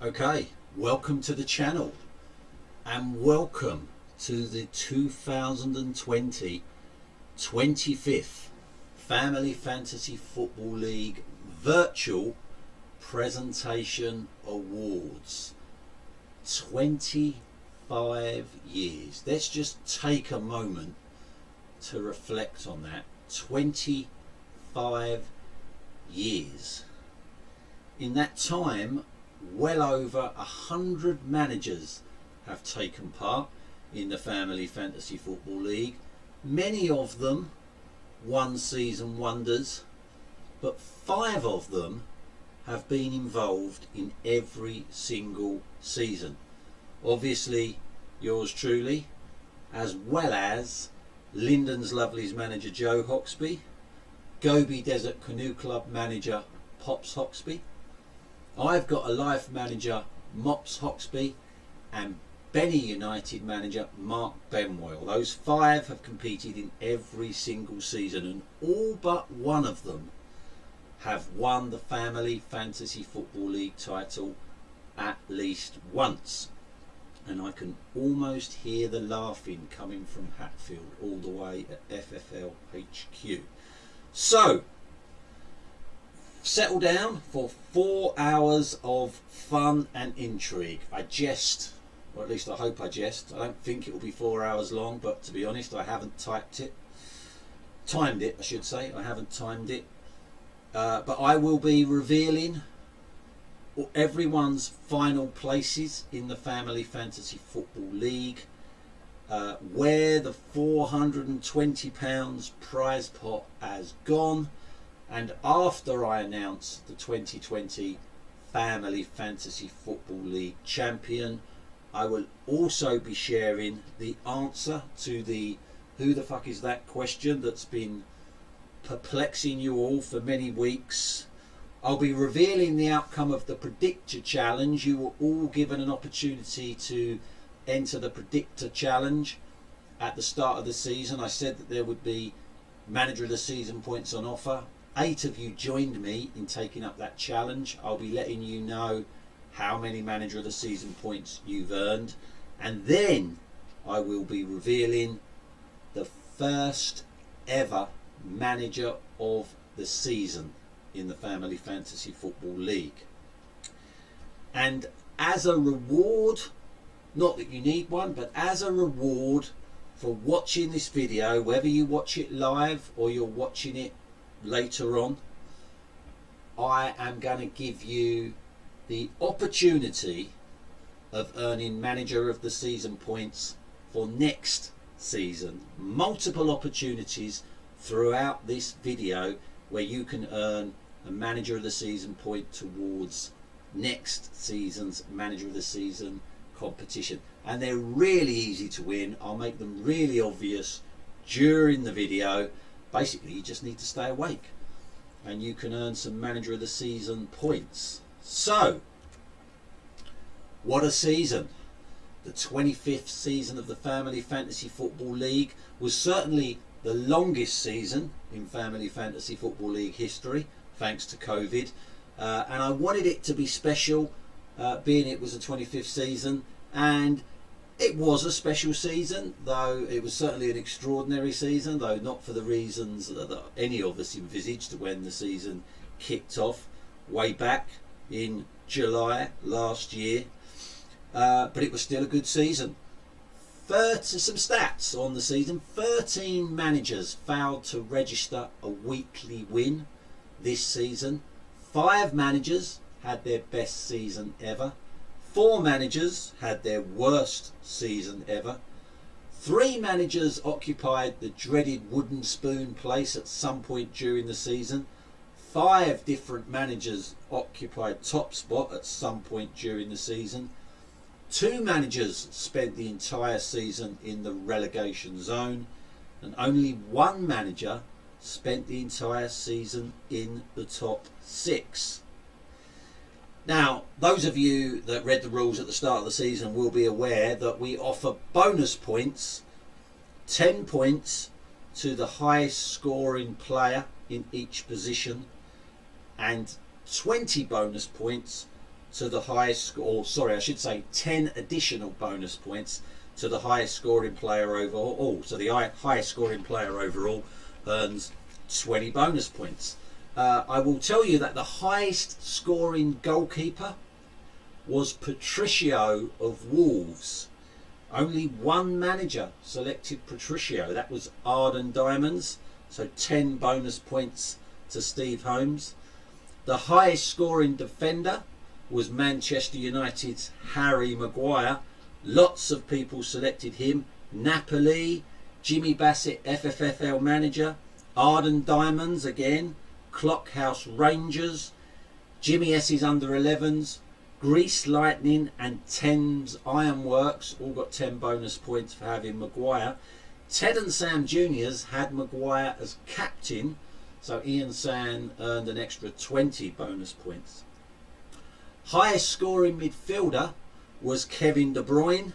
Okay, welcome to the channel and welcome to the 2020 25th Family Fantasy Football League Virtual Presentation Awards. 25 years. Let's just take a moment to reflect on that. 25 years. In that time, well over 100 managers have taken part in the Family Fantasy Football League. Many of them one season wonders, but 5 of them have been involved in every single season. Obviously yours truly, as well as Linden's Lovely's manager Joe Hoxby, Gobi Desert Canoe Club manager Pops Hoxby. I've got a life manager Mops Hoxby and Benny United manager Mark Benwell. Those 5 have competed in every single season, and all but one of them have won the Family Fantasy Football League title at least once. And I can almost hear the laughing coming from Hatfield all the way at FFFL HQ. So, settle down for 4 hours of fun and intrigue. I jest, or at least I hope I jest. I don't think it will be 4 hours long, but to be honest, I haven't timed it, I should say. I haven't timed it. But I will be revealing everyone's final places in the Family Fantasy Football League, where the £420 prize pot has gone, and after I announce the 2020 Family Fantasy Football League champion, I will also be sharing the answer to the "who the fuck is that" question that's been perplexing you all for many weeks. I'll be revealing the outcome of the Predictor Challenge. You were all given an opportunity to enter the Predictor Challenge at the start of the season. I said that there would be Manager of the Season points on offer. 8 of you joined me in taking up that challenge. I'll be letting you know how many Manager of the Season points you've earned. And then I will be revealing the first ever Manager of the Season in the Family Fantasy Football League. And as a reward, not that you need one, but as a reward for watching this video, whether you watch it live or you're watching it later on, I am going to give you the opportunity of earning Manager of the Season points for next season. Multiple opportunities throughout this video where you can earn a Manager of the Season point towards next season's Manager of the Season competition. And they're really easy to win. I'll make them really obvious during the video. Basically, you just need to stay awake and you can earn some Manager of the Season points. So, what a season. The 25th season of the Family Fantasy Football League was certainly the longest season in Family Fantasy Football League history, thanks to COVID. And I wanted it to be special, being it was the 25th season. And it was a special season, though it was certainly an extraordinary season, though not for the reasons that any of us envisaged when the season kicked off way back in July last year. But it was still a good season. Some stats on the season. 13 managers failed to register a weekly win this season. 5 managers had their best season ever. 4 managers had their worst season ever. 3 managers occupied the dreaded wooden spoon place at some point during the season. 5 different managers occupied top spot at some point during the season. 2 managers spent the entire season in the relegation zone, and only 1 manager spent the entire season in the top 6. Now, those of you that read the rules at the start of the season will be aware that we offer bonus points, 10 points to the highest scoring player in each position, and 20 bonus points to the highest, or sorry, I should say 10 additional bonus points to the highest scoring player overall. So the highest scoring player overall earns 20 bonus points. I will tell you that the highest scoring goalkeeper was Patricio of Wolves. Only one manager selected Patricio. That was Arden Diamonds. So 10 bonus points to Steve Holmes. The highest scoring defender was Manchester United's Harry Maguire. Lots of people selected him. Napoli, Jimmy Bassett, FFFL Manager, Arden Diamonds again, Clockhouse Rangers, Jimmy S's Under-11s, Grease Lightning and Thames Ironworks all got 10 bonus points for having Maguire. Ted and Sam Juniors had Maguire as captain, so Ian San earned an extra 20 bonus points. Highest scoring midfielder was Kevin De Bruyne.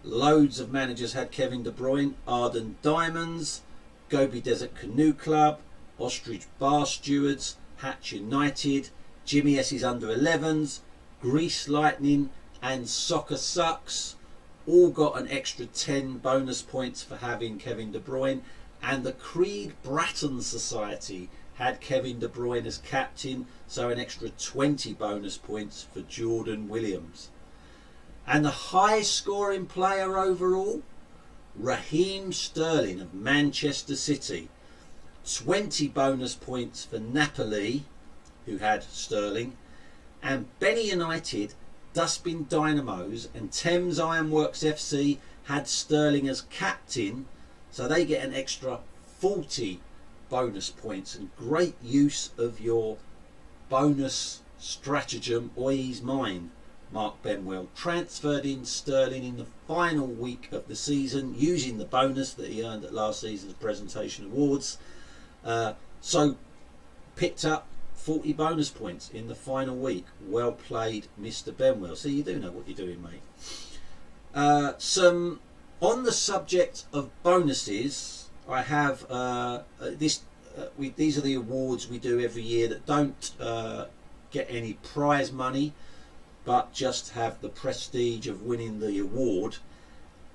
Loads of managers had Kevin De Bruyne. Arden Diamonds, Gobi Desert Canoe Club, Ostrich Bar Stewards, Hatch United, Jimmy S's Under-11s, Grease Lightning and Soccer Sucks all got an extra 10 bonus points for having Kevin De Bruyne, and the Creed Bratton Society had Kevin De Bruyne as captain, so an extra 20 bonus points for Jordan Williams. And the highest scoring player overall, Raheem Sterling of Manchester City. 20 bonus points for Napoli, who had Sterling, and Benny United, Dustbin Dynamos and Thames Ironworks FC had Sterling as captain, so they get an extra 40 bonus points. And great use of your bonus stratagem, Oy's mine, Mark Benwell. Transferred in Sterling in the final week of the season using the bonus that he earned at last season's presentation awards. So picked up 40 bonus points in the final week. Well played, Mr. Benwell. So you do know what you're doing, mate. Some on the subject of bonuses, I have these are the awards we do every year that don't get any prize money, but just have the prestige of winning the award.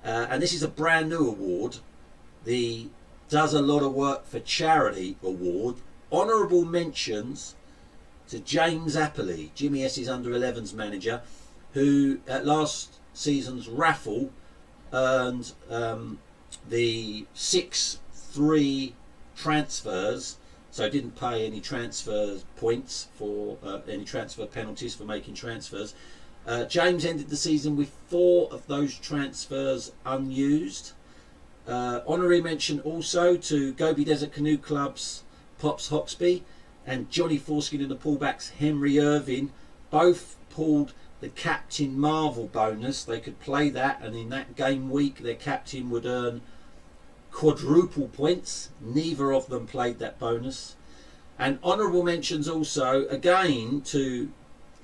And this is a brand new award, the Does a Lot of Work for Charity award. Honourable mentions to James Appley, Jimmy S's Under-11s manager, who at last season's raffle earned the 6-3 transfers, so didn't pay any transfer points for any transfer penalties for making transfers. James ended the season with 4 of those transfers unused. Honorary mention also to Gobi Desert Canoe Club's Pops Hoxby and Johnny Foreskin and the Pullbacks Henry Irving. Both pulled the Captain Marvel bonus. They could play that, and in that game week their captain would earn quadruple points. Neither of them played that bonus. And honourable mentions also again to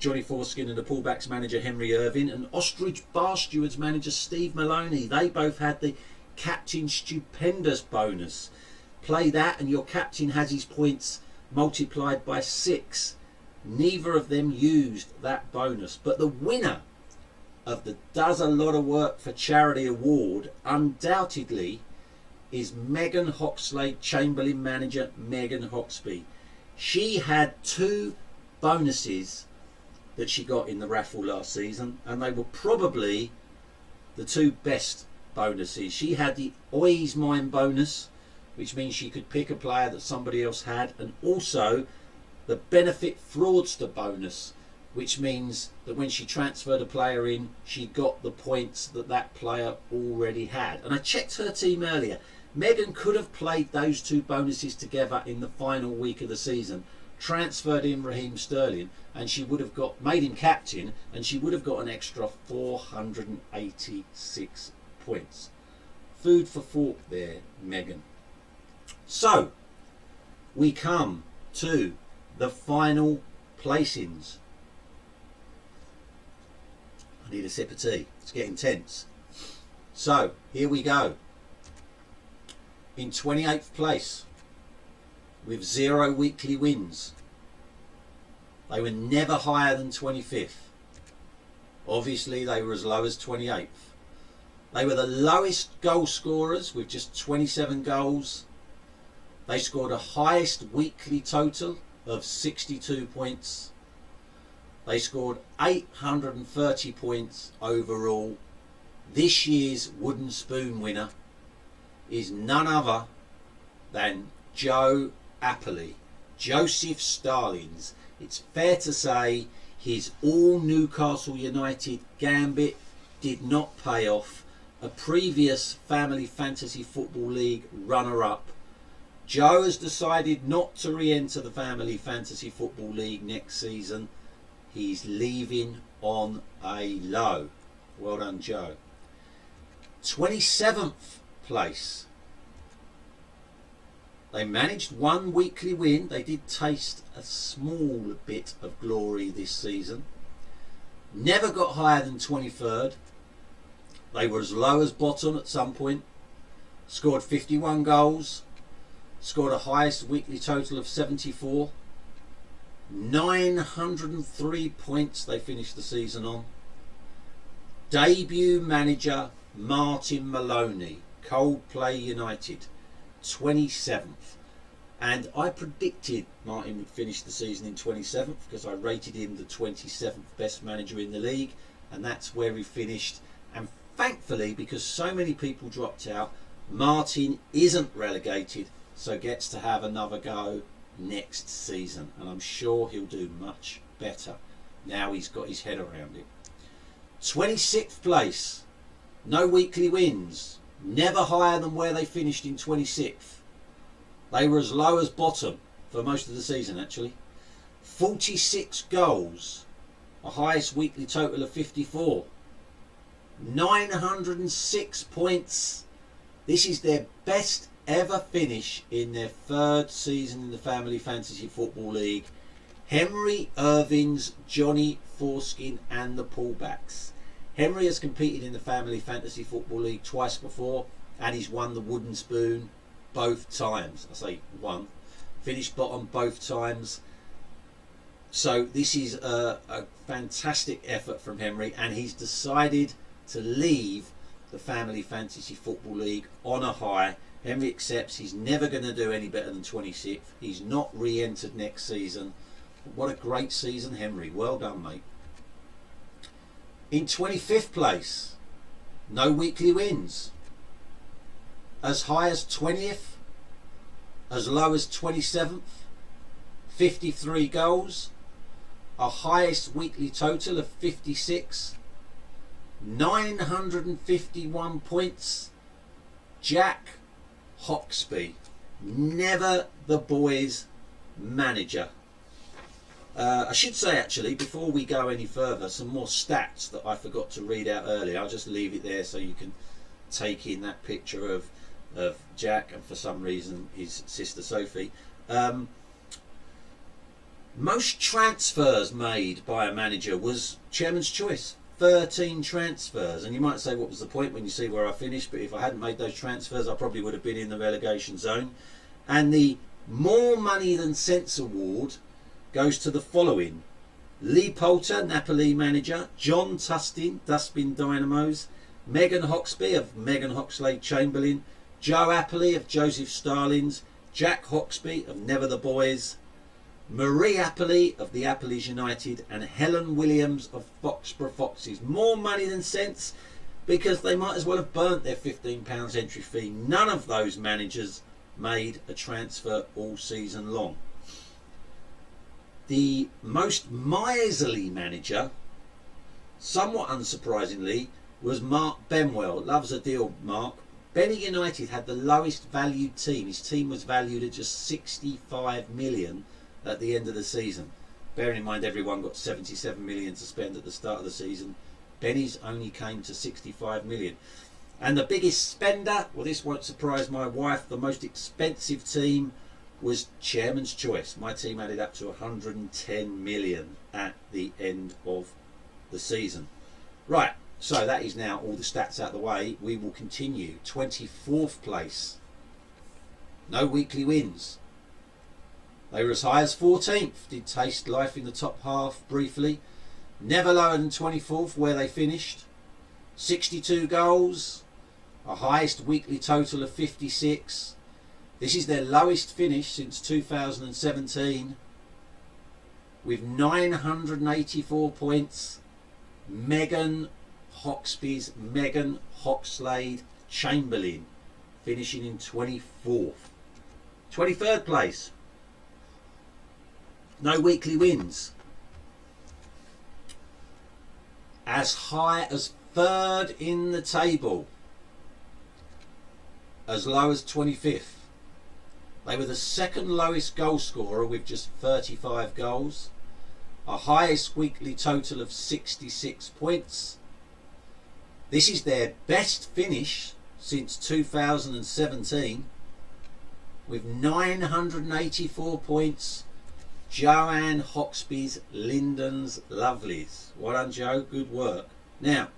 Johnny Foreskin and the Pullbacks manager Henry Irving and Ostrich Bar Stewards manager Steve Maloney. They both had the Captain Stupendous bonus. Play that and your captain has his points multiplied by 6. Neither of them used that bonus, but the winner of the Does a Lot of Work for Charity award undoubtedly is Megan Hoxlade Chamberlain manager Megan Hoxby. She had 2 bonuses that she got in the raffle last season, and they were probably the 2 best bonuses. She had the Oy's Mine bonus, which means she could pick a player that somebody else had, and also the Benefit Fraudster bonus, which means that when she transferred a player in, she got the points that that player already had. And I checked her team earlier. Megan could have played those 2 bonuses together in the final week of the season, transferred in Raheem Sterling, and she would have made him captain, and she would have got an extra 486 points. Food for thought there, Megan. So we come to the final placings. I need a sip of tea. It's getting tense. So here we go. In 28th place, with 0 weekly wins. They were never higher than 25th. Obviously, they were as low as 28th. They were the lowest goal scorers with just 27 goals. They scored a highest weekly total of 62 points. They scored 830 points overall. This year's wooden spoon winner is none other than Joe Appley, Joseph Stalins. It's fair to say his all Newcastle United gambit did not pay off. A previous Family Fantasy Football League runner-up. Joe has decided not to re-enter the Family Fantasy Football League next season. He's leaving on a low. Well done, Joe. 27th place. They managed one weekly win. They did taste a small bit of glory this season. Never got higher than 23rd. They were as low as bottom at some point. Scored 51 goals. Scored a highest weekly total of 74. 903 points they finished the season on. Debut manager Martin Maloney, Coldplay United, 27th. And I predicted Martin would finish the season in 27th because I rated him the 27th best manager in the league, and that's where he finished. And thankfully, because so many people dropped out, Martin isn't relegated, so gets to have another go next season, and I'm sure he'll do much better now he's got his head around it. 26th place, no weekly wins, never higher than where they finished in 26th. They were as low as bottom for most of the season actually. 46 goals, a highest weekly total of 54. 906 points. This is their best ever finish in their third season in the Family Fantasy Football League. Henry Irving's Johnny Foreskin and the Pullbacks. Henry has competed in the Family Fantasy Football League twice before, and he's won the wooden spoon both times. I say won. Finished bottom both times. So this is a fantastic effort from Henry, and he's decided to leave the Family Fantasy Football League on a high. Henry accepts he's never going to do any better than 26th. He's not re-entered next season. What a great season, Henry. Well done, mate. In 25th place, no weekly wins. As high as 20th, as low as 27th, 53 goals, a highest weekly total of 56, 951 points. Jack Hawksby, never the boys' manager. I should say actually, before we go any further, some more stats that I forgot to read out earlier. I'll just leave it there so you can take in that picture of Jack and for some reason his sister Sophie. Most transfers made by a manager was chairman's choice. 13 transfers, and you might say what was the point when you see where I finished, but if I hadn't made those transfers I probably would have been in the relegation zone. And the More Money Than Sense award goes to the following: Lee Poulter, Napoli manager; John Tustin, Dustbin Dynamos; Megan Hawksby of Megan Hoxlade Chamberlain; Joe Appley of Joseph Stalins; Jack Hawksby of Never the Boys; Marie Appley of the Appleys United; and Helen Williams of Foxborough Foxes. More money than sense, because they might as well have burnt their £15 entry fee. None of those managers made a transfer all season long. The most miserly manager, somewhat unsurprisingly, was Mark Benwell. Loves a deal, Mark. Benny United had the lowest valued team. His team was valued at just 65 million at the end of the season. Bearing in mind everyone got 77 million to spend at the start of the season. Benny's only came to 65 million. And the biggest spender, well, this won't surprise my wife, the most expensive team was Chairman's Choice. My team added up to 110 million at the end of the season. Right, so that is now all the stats out of the way. We will continue. 24th place. No weekly wins. They were as high as 14th. Did taste life in the top half briefly. never lower than 24th where they finished. 62 goals, a highest weekly total of 56. This is their lowest finish since 2017 with 984 points. Megan Hoxlade Chamberlain finishing in 24th. 23rd place. No weekly wins. As high as 3rd in the table. As low as 25th. They were the 2nd lowest goal scorer with just 35 goals. A highest weekly total of 66 points. This is their best finish since 2017 with 984 points. Joanne Hoxby's Linden's Lovelies. Well done, Joe. Good work. Now,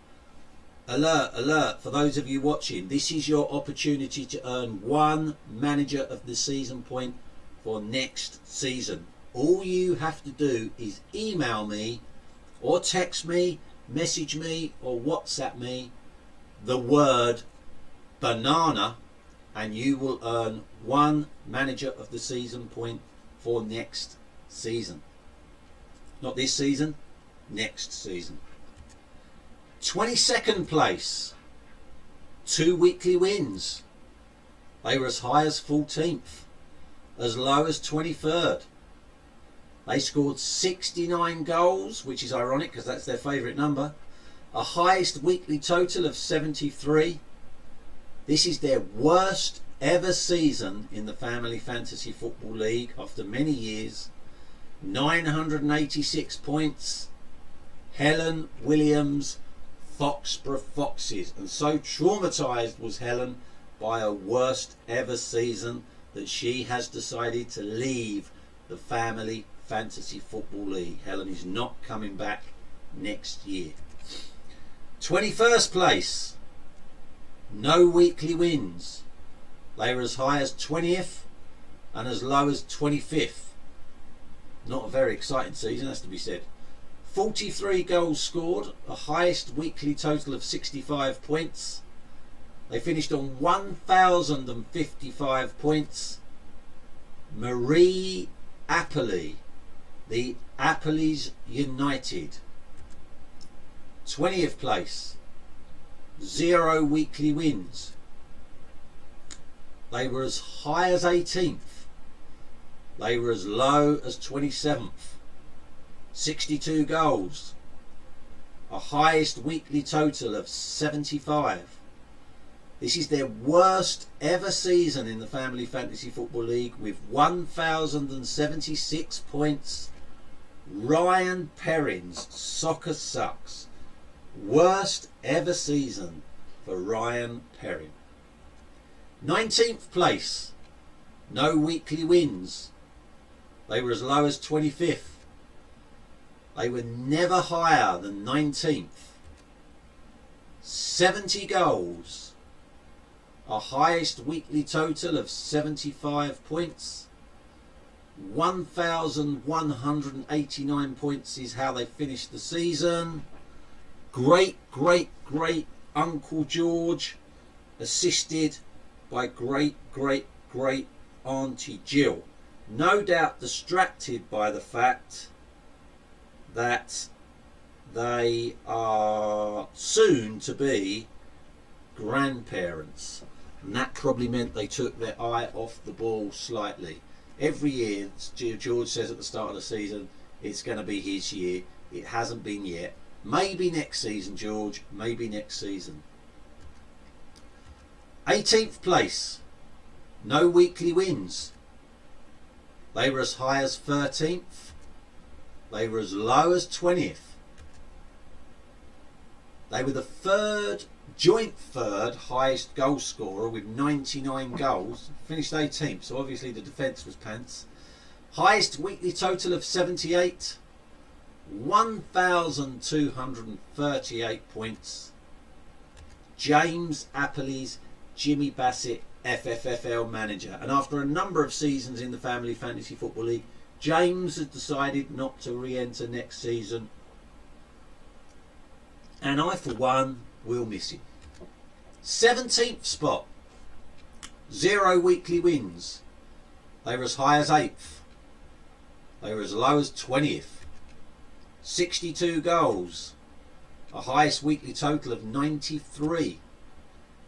alert for those of you watching. This is your opportunity to earn 1 Manager of the Season point for next season. All you have to do is email me or text me, message me or WhatsApp me the word banana and you will earn 1 Manager of the Season point for next season. Not this season, next season. 22nd place. 2 weekly wins. They were as high as 14th, as low as 23rd. They scored 69 goals, which is ironic because that's their favourite number. A highest weekly total of 73. This is their worst ever season in the Family Fantasy Football League after many years. 986 points. Helen Williams, Foxborough Foxes. And so traumatised was Helen by a worst ever season that she has decided to leave the Family Fantasy Football League. Helen is not coming back next year. 21st place. No weekly wins. They were as high as 20th and as low as 25th. Not a very exciting season, has to be said. 43 goals scored, a highest weekly total of 65 points. They finished on 1,055 points. Marie Appley, the Appleys United. 20th place. 0 weekly wins. They were as high as 18th. They were as low as 27th. 62 goals. A highest weekly total of 75. This is their worst ever season in the Family Fantasy Football League with 1,076 points. Ryan Perrin's Soccer Sucks. Worst ever season for Ryan Perrin. 19th place. No weekly wins. They were as low as 25th. They were never higher than 19th. 70 goals. A highest weekly total of 75 points. 1,189 points is how they finished the season. Great Uncle George, assisted by great Auntie Jill. No doubt distracted by the fact that they are soon to be grandparents, and that probably meant they took their eye off the ball slightly. Every year George says at the start of the season it's going to be his year. It hasn't been yet. Maybe next season, George, maybe next season. 18th place. No weekly wins. They were as high as 13th. They were as low as 20th. They were the joint third highest goal scorer with 99 goals. Finished 18th, so obviously the defence was pants. Highest weekly total of 78. 1,238 points. James Appley's Jimmy Bassett FFFL Manager. And after a number of seasons in the Family Fantasy Football League, James has decided not to re-enter next season. and I for one will miss him. 17th spot, 0 weekly wins. They were as high as 8th. They were as low as 20th. 62 goals, a highest weekly total of 93.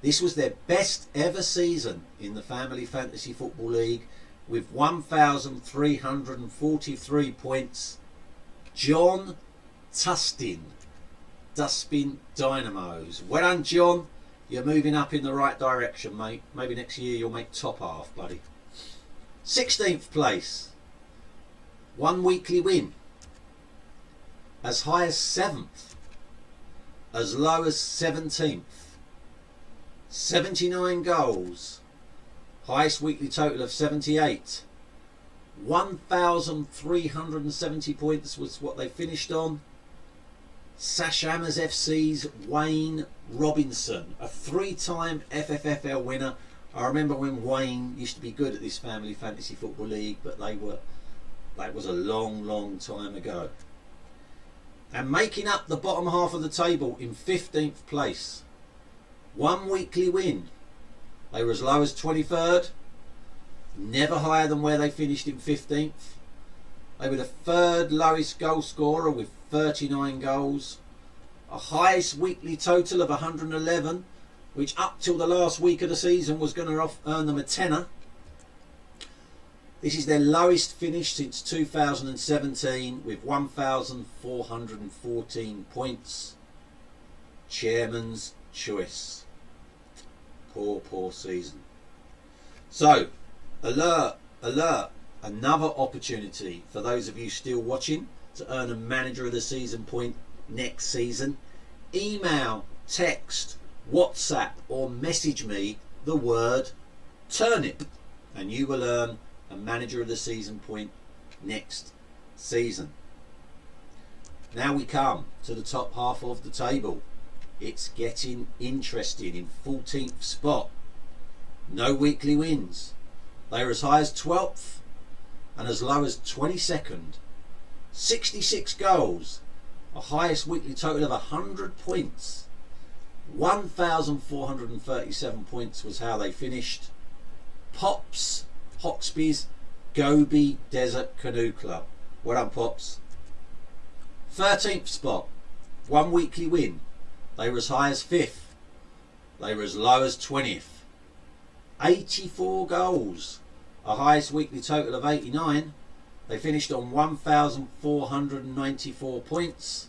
This was their best ever season in the Family Fantasy Football League with 1,343 points. John Tustin, Dustbin Dynamos. Well done, John. You're moving up in the right direction, mate. Maybe next year you'll make top half, buddy. 16th place. 1 weekly win. As high as 7th. As low as 17th. 79 goals. Highest weekly total of 78. 1,370 points was what they finished on. Sashamas FC's Wayne Robinson, a 3-time FFFL winner. I remember when Wayne used to be good at this Family Fantasy Football League, but that was a long time ago. And making up the bottom half of the table in 15th place. 1 weekly win. They were as low as 23rd. Never higher than where they finished in 15th. They were the 3rd lowest goal scorer with 39 goals. A highest weekly total of 111, which up till the last week of the season was going to earn them a tenner. This is their lowest finish since 2017 with 1,414 points. Chairman's choice. Poor season. So, alert. Another opportunity for those of you still watching to earn a Manager of the Season point next season. Email, text, WhatsApp or message me the word turnip and you will earn a Manager of the Season point next season. Now we come to the top half of the table. It's getting interesting. In 14th spot, no weekly wins. They are as high as 12th and as low as 22nd. 66 goals, a highest weekly total of 100 points. 1,437 points was how they finished. Pops, Hawksby's Gobi Desert Canoe Club. Well done, Pops. 13th spot, 1 weekly win. They were as high as 5th. They were as low as 20th. 84 goals, a highest weekly total of 89. They finished on 1,494 points.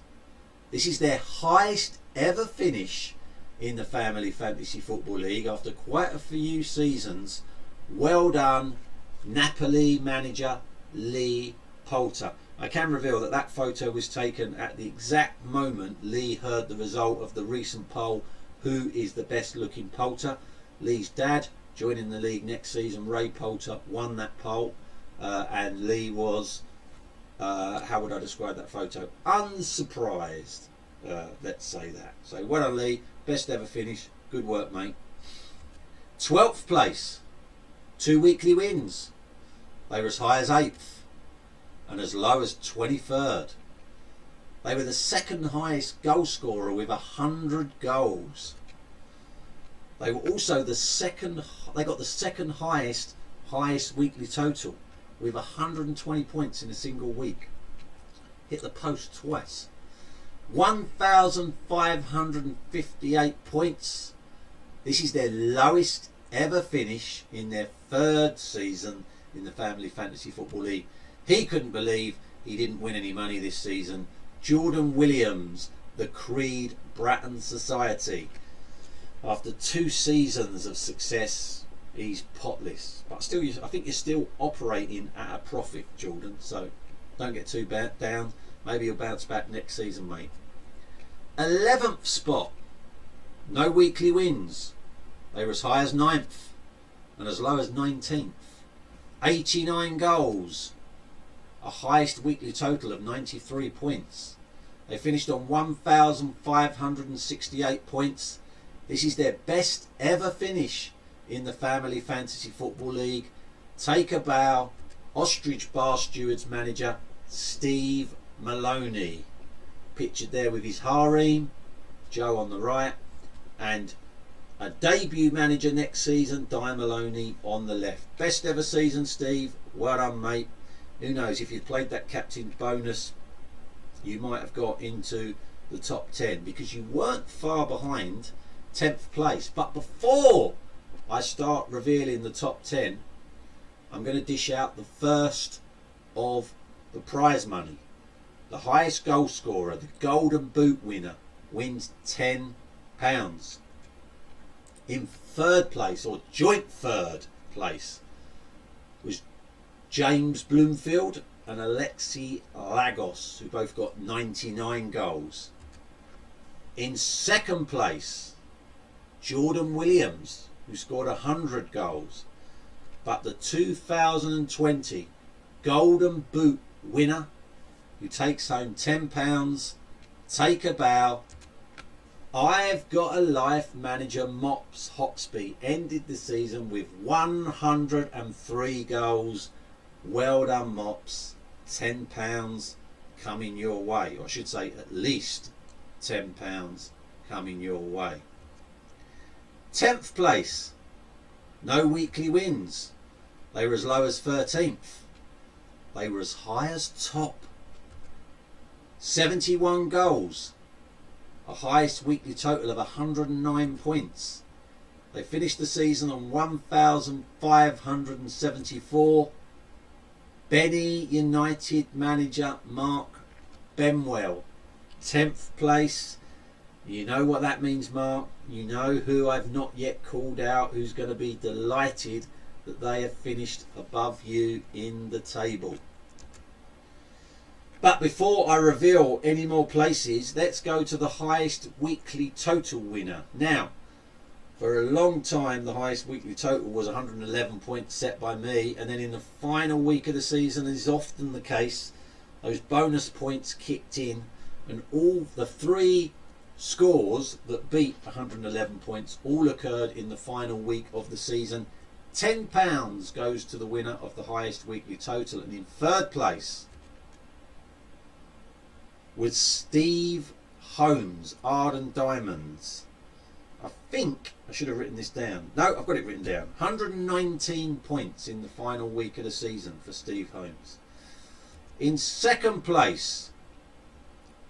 This is their highest ever finish in the Family Fantasy Football League after quite a few seasons. Well done, Napoli manager Lee Poulter. I can reveal that photo was taken at the exact moment Lee heard the result of the recent poll, who is the best looking Poulter. Lee's dad, joining the league next season, Ray Poulter, won that poll, and Lee was, how would I describe that photo? Unsurprised, let's say that. So well done, Lee, best ever finish, good work, mate. 12th place, 2 weekly wins. They were as high as 8th and as low as 23rd. They were the 2nd highest goal scorer with 100 goals. They were also the they got the 2nd highest weekly total with 120 points in a single week. Hit the post twice. 1,558 points. This is their lowest ever finish in their 3rd season in the Family Fantasy Football League. He couldn't believe he didn't win any money this season. Jordan Williams, the Creed Bratton Society. After 2 seasons of success, he's potless. But still, I think you're still operating at a profit, Jordan. So don't get too down. Maybe you'll bounce back next season, mate. 11th spot. No weekly wins. They were as high as 9th and as low as 19th. 89 goals. A highest weekly total of 93 points. They finished on 1,568 points. This is their best ever finish in the Family Fantasy Football League. Take a bow. Ostrich Bar Stewards manager Steve Maloney. Pictured there with his harem. Joe on the right, and a debut manager next season, Di Maloney on the left. Best ever season, Steve. Well done, mate. Who knows, if you'd played that captain's bonus, you might have got into the top 10, because you weren't far behind 10th place. But before I start revealing the top 10, I'm going to dish out the first of the prize money. The highest goal scorer, the Golden Boot winner, wins £10. In third place, or joint third place, was James Bloomfield and Alexi Lagos, who both got 99 goals. In second place, Jordan Williams, who scored 100 goals. But the 2020 Golden Boot winner, who takes home £10, take a bow. I've Got a Life Manager Mops Hawksby ended the season with 103 goals. Well done, Mops. £10 coming your way, or I should say at least £10 coming your way. 10th place, no weekly wins. They were as low as 13th. They were as high as top. 71 goals, a highest weekly total of 109 points. They finished the season on 1,574. Benny United manager Mark Benwell, 10th place. You know what that means, Mark. You know who I've not yet called out, who's going to be delighted that they have finished above you in the table. But before I reveal any more places, let's go to the highest weekly total winner. Now, for a long time, the highest weekly total was 111 points set by me, and then in the final week of the season, as is often the case, those bonus points kicked in, and all the three scores that beat 111 points all occurred in the final week of the season. £10 goes to the winner of the highest weekly total, and in third place with Steve Holmes, Arden Diamonds. I think I should have written this down. No, I've got it written down. 119 points in the final week of the season for Steve Holmes. In second place,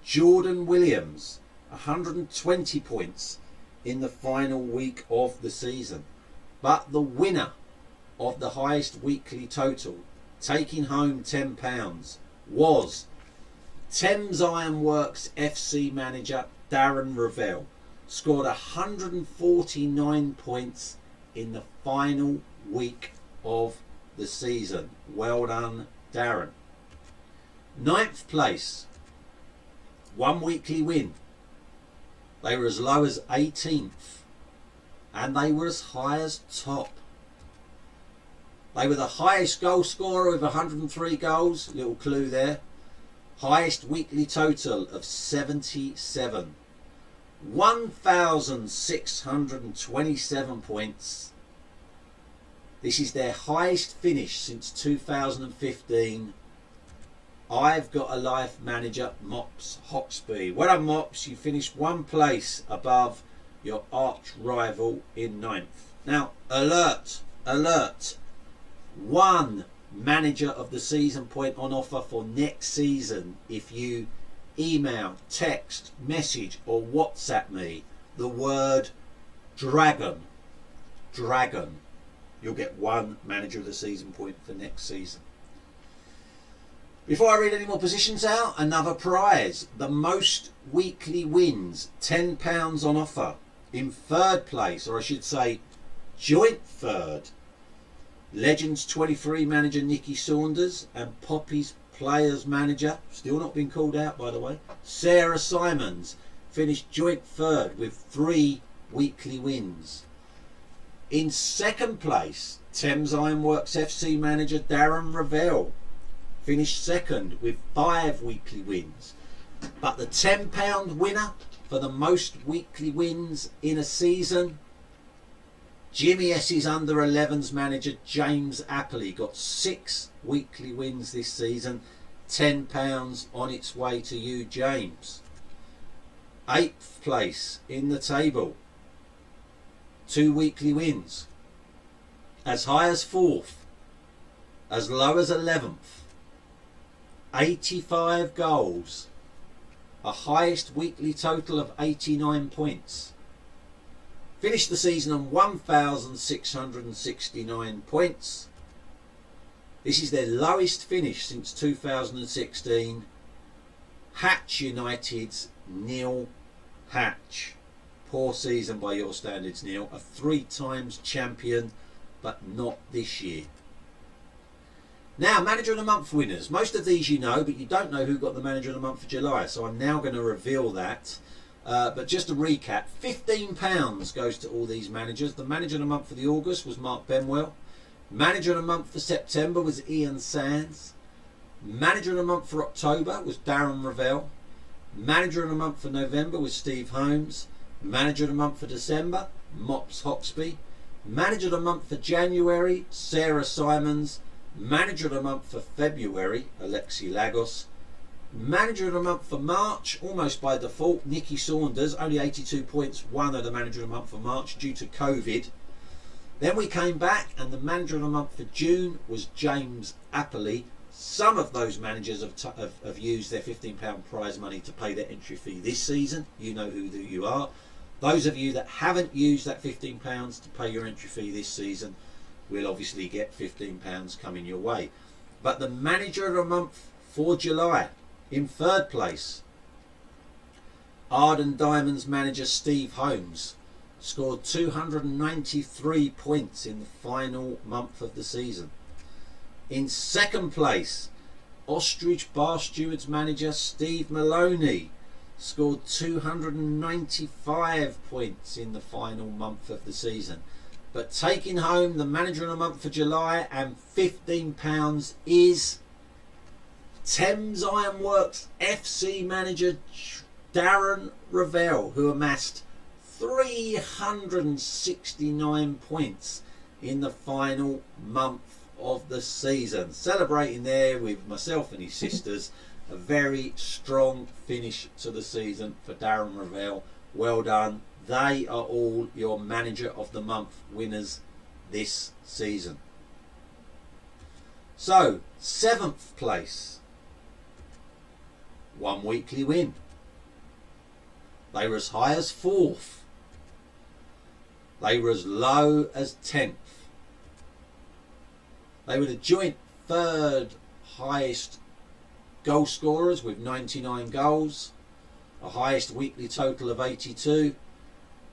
Jordan Williams, 120 points in the final week of the season. But the winner of the highest weekly total, taking home £10, was Thames Ironworks FC manager Darren Revell. Scored 149 points in the final week of the season. Well done, Darren. 9th place, one weekly win. They were as low as 18th, and they were as high as top. They were the highest goal scorer with 103 goals, little clue there. Highest weekly total of 77. 1,627 points. This is their highest finish since 2015. I've Got a Life manager Mops Hawksby. Well done, Mops. You finished one place above your arch rival in 9th. Now, alert, alert. One manager of the season point on offer for next season if you email, text, message or WhatsApp me the word dragon. Dragon. You'll get one manager of the season point for next season. Before I read any more positions out, another prize. The most weekly wins, £10 on offer. In third place, or I should say joint third, Legends 23 manager Nicky Saunders and Poppy's players manager, still not been called out by the way, Sarah Simons, finished joint third with 3 weekly wins. In second place, Thames Ironworks FC manager Darren Revell finished second with 5 weekly wins. But the £10 winner for the most weekly wins in a season, Jimmy S's under 11s manager James Appley got 6 weekly wins this season. £10 on its way to you, James. 8th place in the table. 2 weekly wins. As high as 4th. As low as 11th. 85 goals. A highest weekly total of 89 points. Finished the season on 1,669 points. This is their lowest finish since 2016. Hatch United's Neil Hatch. Poor season by your standards, Neil. A 3 times champion, but not this year. Now, Manager of the Month winners. Most of these you know, but you don't know who got the Manager of the Month for July. So I'm now going to reveal that. But just to recap, £15 goes to all these managers. The Manager of the Month for the August was Mark Benwell. Manager of the Month for September was Ian Sands. Manager of the Month for October was Darren Ravel. Manager of the Month for November was Steve Holmes. Manager of the Month for December, Mops Hoxby. Manager of the Month for January, Sarah Simons. Manager of the Month for February, Alexi Lagos. Manager of the Month for March, almost by default, Nikki Saunders, only 82 points, won of the Manager of the Month for March due to COVID. Then we came back and the Manager of the Month for June was James Appley. Some of those managers have used their £15 prize money to pay their entry fee this season. You know who you are. Those of you that haven't used that £15 to pay your entry fee this season will obviously get £15 coming your way. But the Manager of the Month for July, in 3rd place, Arden Diamonds manager Steve Holmes scored 293 points in the final month of the season. In 2nd place, Ostrich Bar Stewards manager Steve Maloney scored 295 points in the final month of the season. But taking home the Manager of the Month for July and £15 is Thames Ironworks FC manager Darren Ravel, who amassed 369 points in the final month of the season. Celebrating there with myself and his sisters. A very strong finish to the season for Darren Ravel. Well done. They are all your Manager of the Month winners this season. So, 7th place. 1 weekly win. They were as high as 4th. They were as low as 10th. They were the joint 3rd highest goal scorers with 99 goals. A highest weekly total of 82.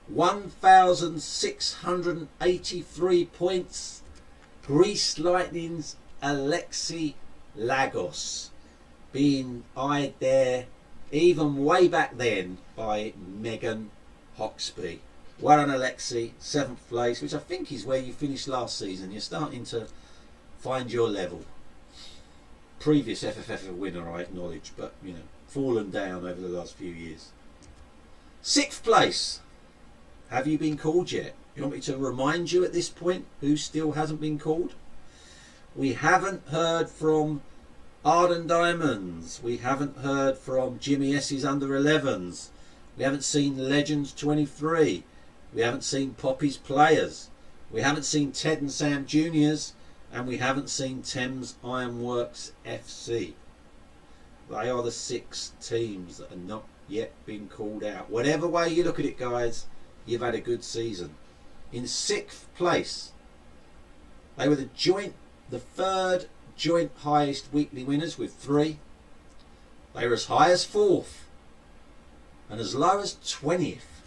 1,683 points. Greece Lightning's Alexi Lagos being eyed there even way back then by Megan Hoxby. Well done, Alexi. 7th place, which I think is where you finished last season. You're starting to find your level. Previous FFFL winner, I acknowledge, but you know, fallen down over the last few years. 6th place. Have you been called yet? You want me to remind you at this point who still hasn't been called? We haven't heard from Arden Diamonds. We haven't heard from Jimmy S's under 11s. We haven't seen Legends 23. We haven't seen Poppy's Players. We haven't seen Ted and Sam Juniors. And we haven't seen Thames Ironworks FC. They are the 6 teams that are not yet been called out. Whatever way you look at it, guys, you've had a good season. In 6th place, they were the 3rd joint highest weekly winners with 3. They were as high as 4th and as low as 20th.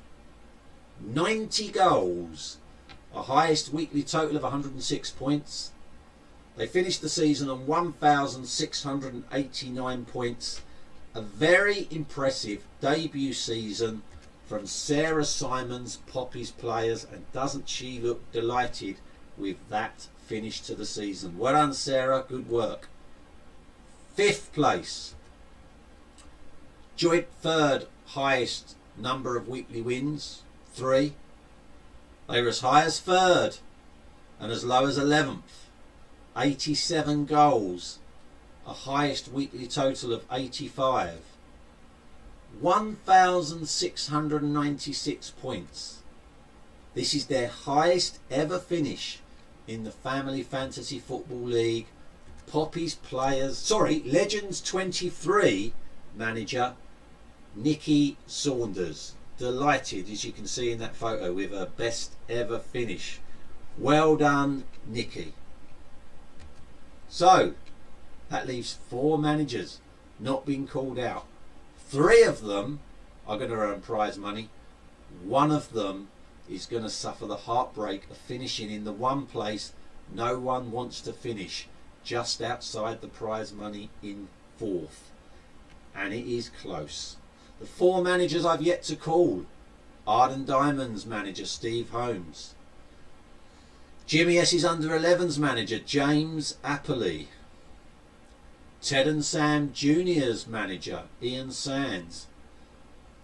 90 goals, a highest weekly total of 106 points. They finished the season on 1,689 points. A very impressive debut season from Sarah Simons, Poppy's Players, and doesn't she look delighted with that finish to the season? Well done, Sarah, good work. 5th place, joint 3rd highest number of weekly wins, 3. They were as high as 3rd and as low as 11th. 87 goals, a highest weekly total of 85. 1,696 points. This is their highest ever finish in the Family Fantasy Football League Legends 23 manager Nikki Saunders. Delighted, as you can see in that photo, with her best ever finish. Well done, Nikki. So that leaves 4 managers not being called out. 3 of them are going to earn prize money. 1 of them is going to suffer the heartbreak of finishing in the one place no one wants to finish, just outside the prize money in 4th. And it is close. The 4 managers I've yet to call: Arden Diamonds manager Steve Holmes, Jimmy S's under 11s manager James Appley, Ted and Sam Juniors manager Ian Sands,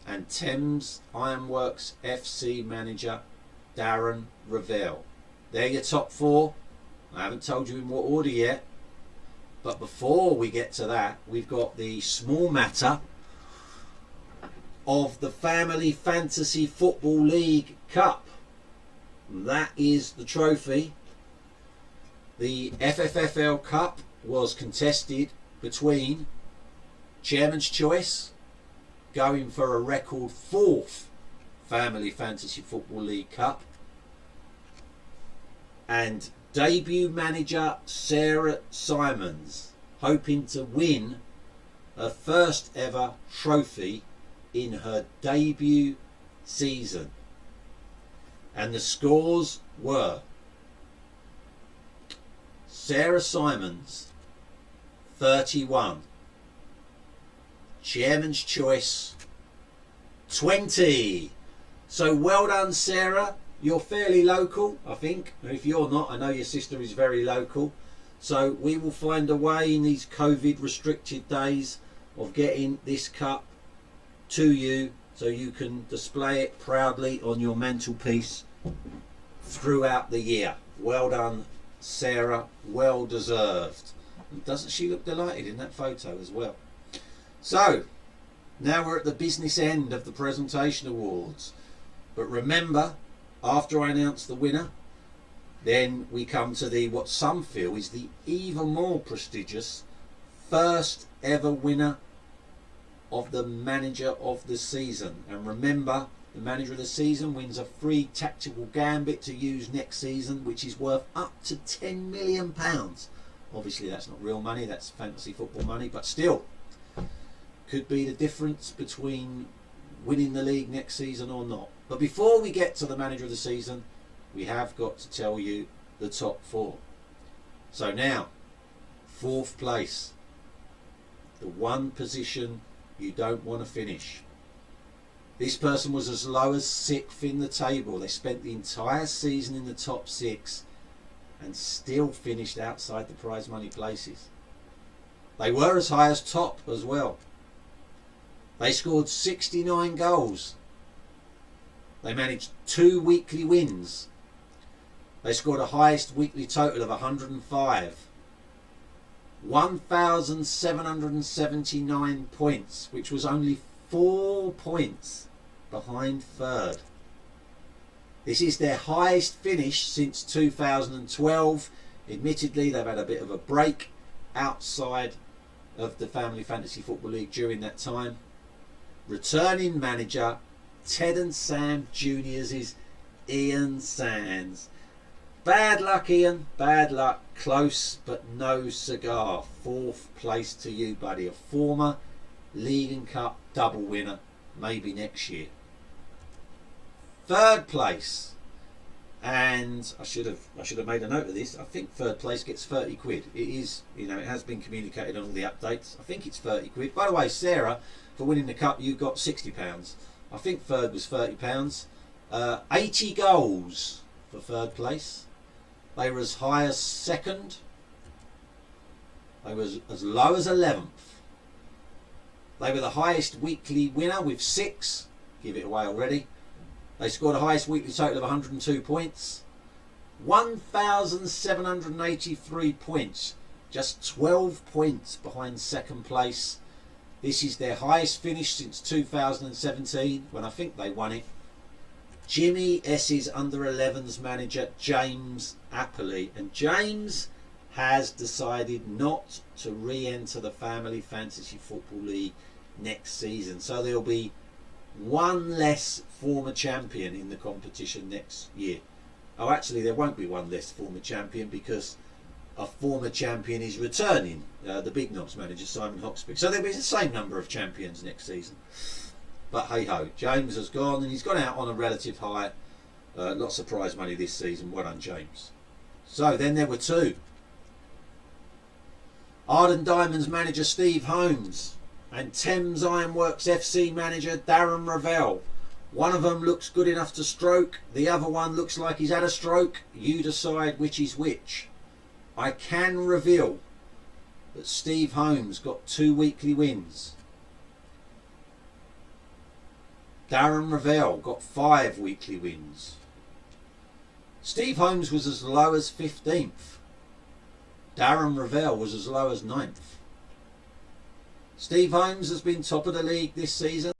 and Thames Ironworks FC manager Darren Revell. They're your top 4. I haven't told you in what order yet, but before we get to that, we've got the small matter of the Family Fantasy Football League Cup. That is the trophy. The FFFL Cup was contested between Chairman's Choice, going for a record 4th Family Fantasy Football League Cup, and debut manager Sarah Simons, hoping to win her first ever trophy in her debut season. And the scores were: Sarah Simons 31, Chairman's Choice 20. So well done, Sarah. You're fairly local, I think. If you're not, I know your sister is very local. So we will find a way in these COVID restricted days of getting this cup to you, so you can display it proudly on your mantelpiece throughout the year. Well done, Sarah. Well deserved. And doesn't she look delighted in that photo as well? So now we're at the business end of the presentation awards. But remember, after I announce the winner, then we come to the, what some feel is the even more prestigious first ever winner of the Manager of the Season. And remember, the Manager of the Season wins a free tactical gambit to use next season, which is worth up to £10 million. Obviously that's not real money, that's fantasy football money, but still could be the difference between winning the league next season or not. But before we get to the Manager of the Season, we have got to tell you the top 4. So now, 4th place, the one position you don't want to finish. This person was as low as 6th in the table. They spent the entire season in the top 6 and still finished outside the prize money places. They were as high as top as well. They scored 69 goals. They managed 2 weekly wins. They scored a highest weekly total of 105. 1,779 points, which was only 4 points behind 3rd. This is their highest finish since 2012. Admittedly, they've had a bit of a break outside of the Family Fantasy Football League during that time. Returning manager Ted and Sam Juniors is Ian Sands. Bad luck, Ian, bad luck. Close but no cigar. 4th place to you, buddy. A former League and Cup double winner, maybe next year. 3rd place, and I should have made a note of this. I think 3rd place gets 30 quid. It is, it has been communicated on all the updates. I think it's 30 quid. By the way, Sarah, for winning the cup, you got £60. I think 3rd was £30. 80 goals for 3rd place. They were as high as 2nd. They were as low as 11th. They were the highest weekly winner with 6. Give it away already. They scored a highest weekly total of 102 points. 1,783 points. Just 12 points behind 2nd place. This is their highest finish since 2017, when I think they won it. Jimmy S's under-11s manager, James Appley. And James has decided not to re-enter the Family Fantasy Football League next season. So there'll be one less former champion in the competition next year. Oh, actually, there won't be one less former champion, because a former champion is returning, the Big Knobs manager, Simon Hoxpick. So there'll be the same number of champions next season. But hey-ho, James has gone, and he's gone out on a relative high. Lots of prize money this season. Well done, James. So then there were two. Arden Diamonds manager Steve Holmes and Thames Ironworks FC manager Darren Ravel. One of them looks good enough to stroke. The other one looks like he's had a stroke. You decide which is which. I can reveal that Steve Holmes got 2 weekly wins. Darren Ravel got 5 weekly wins. Steve Holmes was as low as 15th. Darren Ravel was as low as 9th. Steve Holmes has been top of the league this season.